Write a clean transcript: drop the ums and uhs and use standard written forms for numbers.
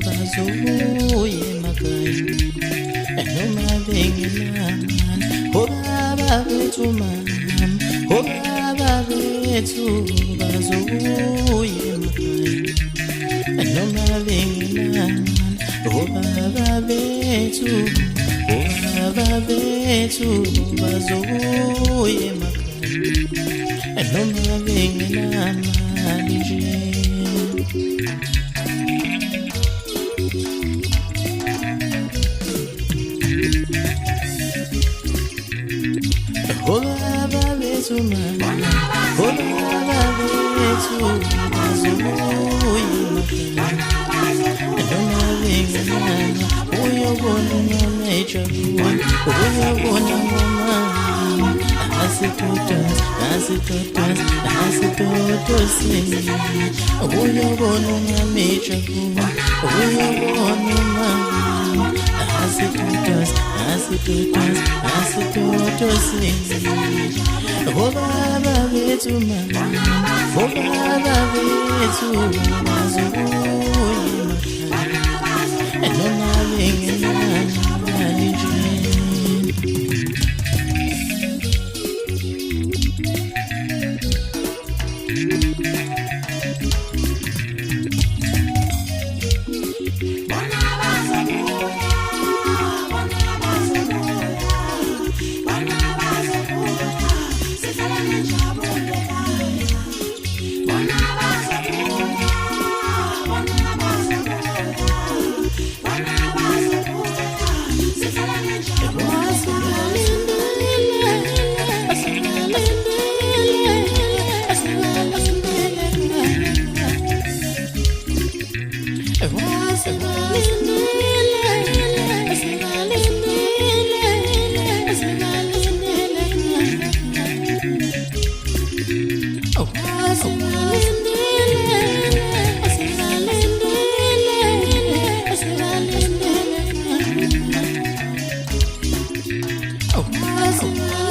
bazoye emakhaya noma bengenaman obaba bethu mam obaba bethu bazoye emakhaya noma bengenaman obaba bethu bazoye emakhaya noma bengenamali nje. Obaba bethu mama, obaba bethu bazobuya emakhaya noma bengenana uyobona noma ejabule uyobona noma asitotos uyobona noma ejabule uyobona noma asitotos obaba bethu mama obaba bethu bazobuya emakhaya noma bengenamali nje. Oh,